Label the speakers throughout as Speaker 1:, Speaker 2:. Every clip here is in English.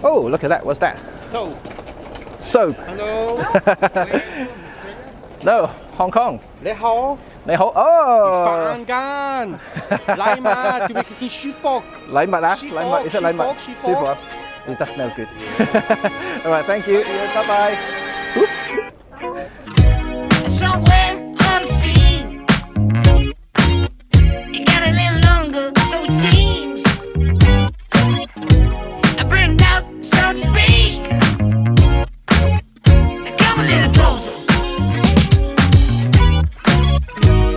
Speaker 1: Oh, look at that. What's that?
Speaker 2: Soap.
Speaker 1: Soap.
Speaker 2: Hello.
Speaker 1: No, Hong Kong.
Speaker 2: 你好
Speaker 1: 你好. Oh.
Speaker 2: 飯間禮物叫佢見舒服
Speaker 1: 禮物啊?
Speaker 2: 舒服
Speaker 1: 禮物. Is it 禮物?
Speaker 2: 舒服
Speaker 1: 舒服. It does smell good. All right, thank you. Bye bye.
Speaker 3: Somewhere on the scene, it got a little longer, so it seems. I burned out, so to speak. Now come a little closer.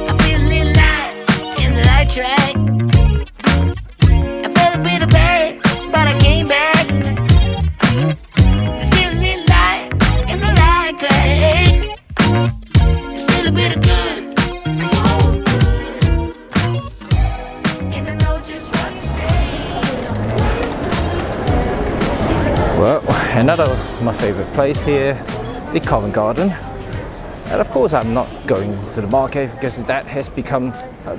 Speaker 3: I feel a little light in the light track. I felt a bit of bad, but I came back. There's still a little light in the light track. There's still a bit of good, so good. And I know just what to say.
Speaker 1: Well, another my favorite place here, the Covent Garden. And of course I'm not going to the market because that has become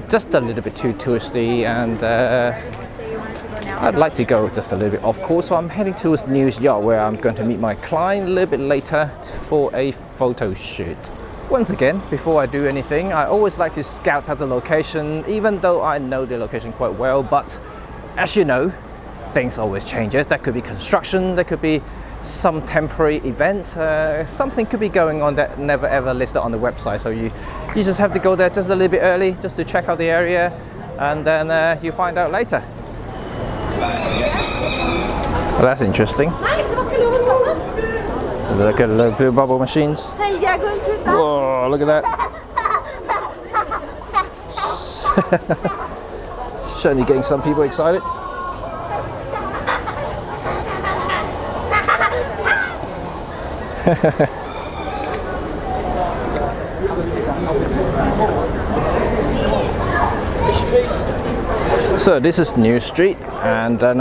Speaker 1: just a little bit too touristy, and I'd like to go just a little bit off course. So I'm heading towards News Yard, where I'm going to meet my client a little bit later for a photo shoot. Once again, before I do anything, I always like to scout out the location, even though I know the location quite well. But as you know, things always changes. That could be construction, there could be some temporary event, something could be going on that never ever listed on the website. So you just have to go there just a little bit early, just to check out the area, and then you find out later. Well, that's interesting. Look at the blue bubble machines. Whoa, look at that. Certainly getting some people excited. So this is New Street, and then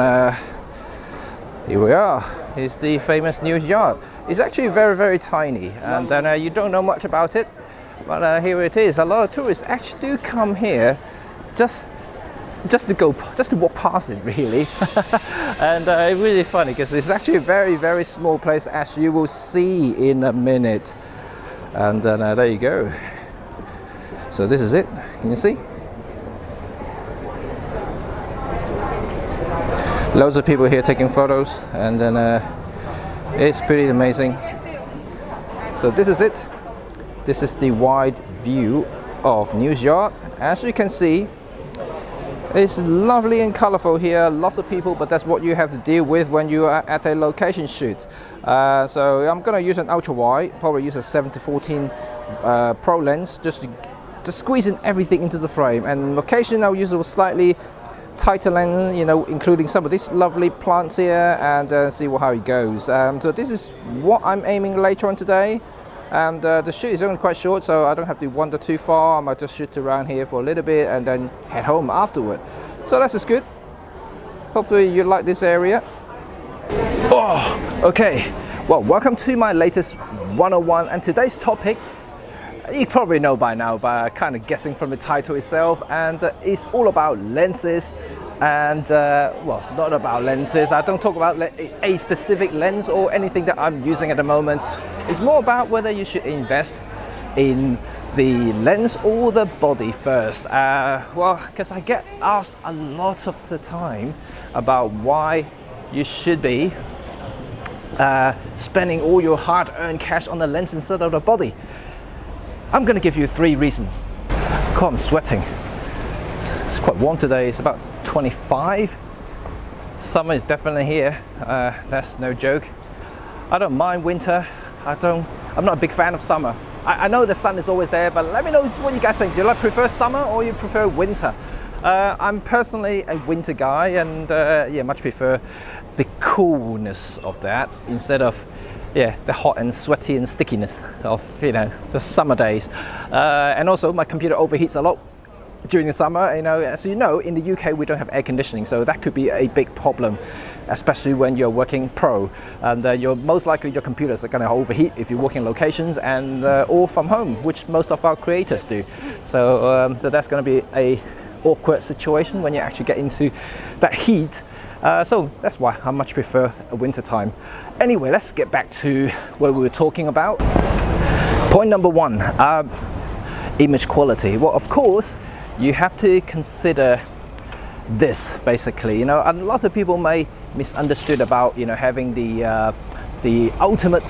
Speaker 1: here we are. Here's the famous News Yard. It's actually very, very tiny, and then you don't know much about it, but here it is. A lot of tourists actually do come here just to walk past it, really. And it's really funny because it's actually a very, very small place, as you will see in a minute. And then there you go. So this is it. Can you see? Loads of people here taking photos, and then it's pretty amazing. So this is it. This is the wide view of News Yard. As you can see, it's lovely and colorful here. Lots of people, but that's what you have to deal with when you are at a location shoot. So I'm going to use an ultra wide, probably use a 7-14 pro lens, just to squeeze in everything into the frame. And location, I'll use a slightly tighter lens, you know, including some of these lovely plants here, and see how it goes. So this is what I'm aiming later on today. And the shoot is only quite short, so I don't have to wander too far. I might just shoot around here for a little bit and then head home afterward. So that's just good. Hopefully you like this area. Oh, okay. Well, welcome to my latest 101, and today's topic, you probably know by now, but kind of guessing from the title itself, and it's all about lenses. And well, not about lenses. I don't talk about a specific lens or anything that I'm using at the moment. It's more about whether you should invest in the lens or the body first. Well, because I get asked a lot of the time about why you should be spending all your hard-earned cash on the lens instead of the body. I'm going to give you 3 reasons. God, I'm sweating. It's quite warm today. It's about 25. Summer is definitely here. That's no joke. I don't mind winter. I'm not a big fan of summer. I know the sun is always there, but let me know what you guys think. Do you prefer summer or you prefer winter? I'm personally a winter guy, and yeah, much prefer the coolness of that instead of the hot and sweaty and stickiness of, you know, the summer days. And also my computer overheats a lot during the summer. You know, as you know, in the UK we don't have air conditioning, so that could be a big problem, especially when you're working pro, and you're most likely your computers are going to overheat if you're working locations and or from home, which most of our creators do. So so that's going to be a awkward situation when you actually get into that heat So that's why I much prefer a winter time. Anyway, let's get back to what we were talking about. Point number one, image quality. Well, of course, you have to consider this basically. You know, a lot of people may misunderstood about, you know, having the ultimate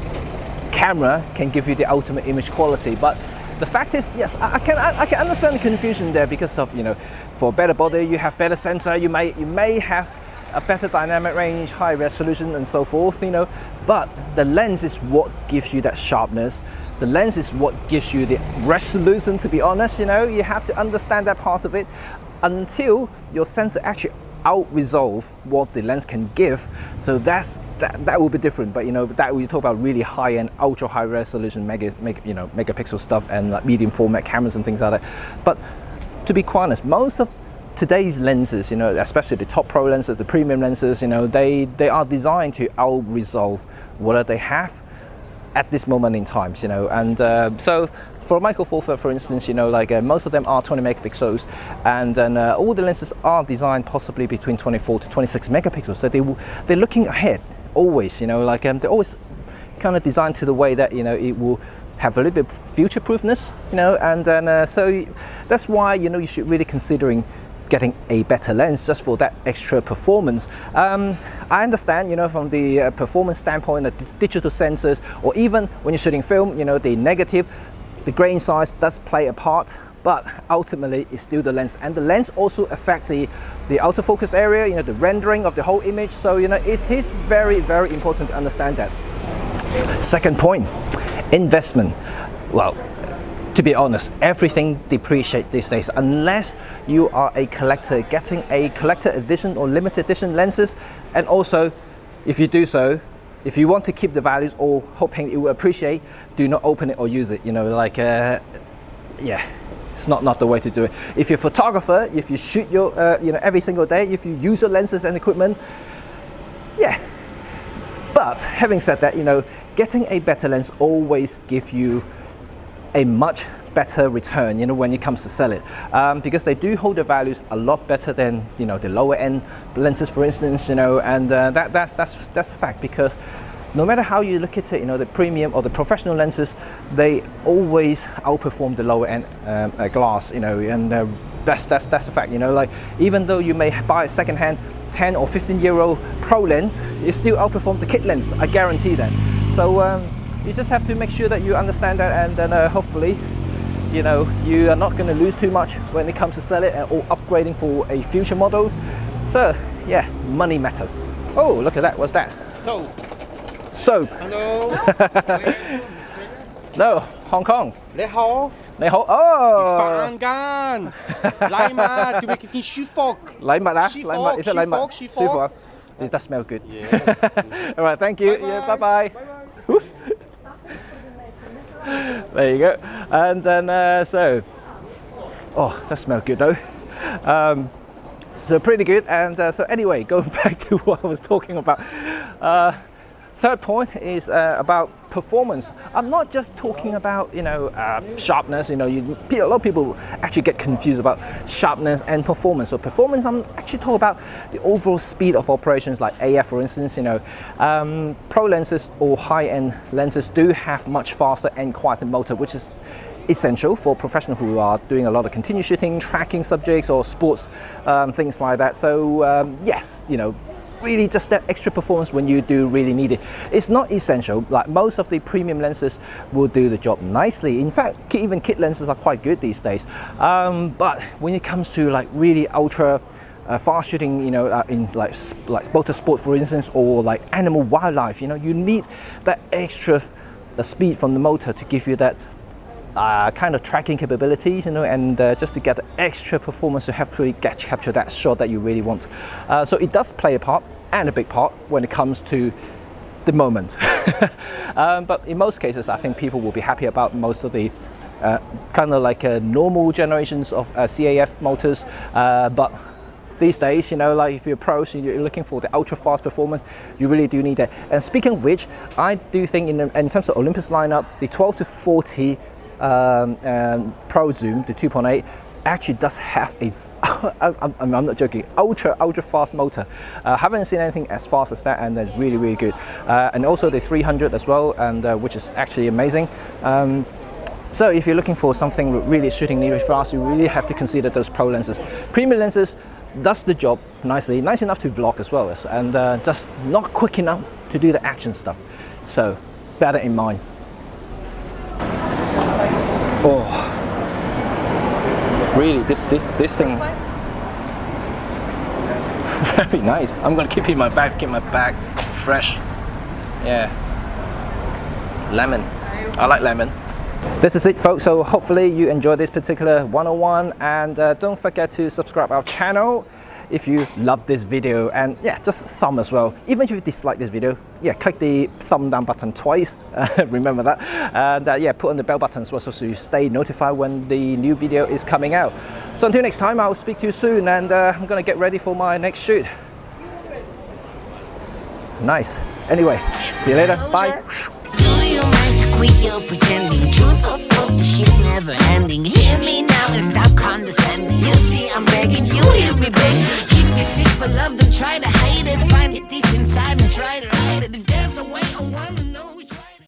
Speaker 1: camera can give you the ultimate image quality, but the fact is, yes, I can understand the confusion there because of, you know, for better body you have better sensor, you may have a better dynamic range, high resolution and so forth, you know, but the lens is what gives you that sharpness. The lens is what gives you the resolution, to be honest. You know, you have to understand that part of it until your sensor actually out-resolve what the lens can give. So that will be different. But you know, that we talk about really high-end, ultra high resolution megapixel stuff and like medium format cameras and things like that. But to be quite honest, most of today's lenses, you know, especially the top pro lenses, the premium lenses, you know, they are designed to out-resolve whatever they have at this moment in time, you know. And so for Micro Four Thirds, for instance, you know, like most of them are 20 megapixels, and then all the lenses are designed possibly between 24 to 26 megapixels. So they're looking ahead always, you know, like they're always kind of designed to the way that, you know, it will have a little bit of future proofness, you know. And then so that's why, you know, you should really considering getting a better lens just for that extra performance. I understand, you know, from the performance standpoint, the digital sensors, or even when you're shooting film, you know, the negative, the grain size does play a part, but ultimately it's still the lens, and the lens also affect the autofocus area, you know, the rendering of the whole image. So, you know, it is very, very important to understand that. Second point, investment. Well, to be honest, everything depreciates these days unless you are a collector getting a collector edition or limited edition lenses. And also, if you do so, if you want to keep the values or hoping it will appreciate, do not open it or use it. You know, like yeah, it's not the way to do it. If you're a photographer, if you shoot your you know, every single day, if you use your lenses and equipment, yeah. But having said that, you know, getting a better lens always gives you a much better return, you know, when it comes to sell it, because they do hold the values a lot better than, you know, the lower end lenses, for instance, you know. And that's a fact, because no matter how you look at it, you know, the premium or the professional lenses, they always outperform the lower end glass, you know. And that's a fact, you know. Like, even though you may buy a second-hand 10 or 15-year-old pro lens, it still outperforms the kit lens, I guarantee that. So you just have to make sure that you understand that, and then hopefully, you know, you are not going to lose too much when it comes to sell it or upgrading for a future model. So yeah, money matters. Oh, look at that. What's that? Soap. Hello. No, Hong Kong.
Speaker 2: 你好
Speaker 1: 你好. Oh.
Speaker 2: 飯間禮物叫你見舒服
Speaker 1: 禮物啊
Speaker 2: 舒服
Speaker 1: 禮物 Is it 禮物舒服啊 It does smell good. Yeah. All right, thank you. Yeah, bye bye. Oops. There you go. And then so, oh, that smells good though. So pretty good. And so anyway, going back to what I was talking about. Third point is about performance. I'm not just talking about, you know, sharpness. You know, a lot of people actually get confused about sharpness and performance. So performance, I'm actually talking about the overall speed of operations, like AF, for instance. You know, pro lenses or high-end lenses do have much faster and quieter motor, which is essential for professionals who are doing a lot of continuous shooting, tracking subjects, or sports, things like that. So yes, you know, really just that extra performance when you do really need it. It's not essential. Like, most of the premium lenses will do the job nicely. In fact, even kit lenses are quite good these days. But when it comes to like really ultra fast shooting, you know, in like motorsport, for instance, or like animal wildlife, you know, you need that extra speed from the motor to give you that kind of tracking capabilities, you know, and just to get the extra performance to hopefully capture that shot that you really want. So it does play a part, and a big part, when it comes to the moment. But in most cases, I think people will be happy about most of the kind of like normal generations of CAF motors. But these days, you know, like if you're pros and you're looking for the ultra fast performance, you really do need that. And speaking of which, I do think in terms of Olympus lineup, the 12 to 40 Pro Zoom, the 2.8, actually does have a I'm not joking, ultra fast motor. Haven't seen anything as fast as that, and that's really good. And also the 300 as well, and which is actually amazing. So if you're looking for something really shooting really fast, you really have to consider those pro lenses. Premium lenses does the job nicely, nice enough to vlog as well, and just not quick enough to do the action stuff. So bear that in mind. Oh, really, this thing, very nice. I'm gonna keep it in my bag, keep my bag fresh. Yeah, lemon. I like lemon. This is it, folks. So hopefully you enjoyed this particular 101, and don't forget to subscribe our channel if you love this video, and yeah, just thumb as well. Even if you dislike this video, yeah, click the thumb down button twice. Remember that. And yeah, put on the bell button as well, so you stay notified when the new video is coming out. So until next time, I'll speak to you soon, and I'm gonna get ready for my next shoot. Nice. Anyway, see you later. Bye.
Speaker 3: Do you mind to quit your pretending? Truth or false, the shit never ending. Hear me now and stop condescending. You see I'm begging, you hear me beg. If you're sick for love, don't try to hide it. Find it deep inside and try to hide it. If there's a way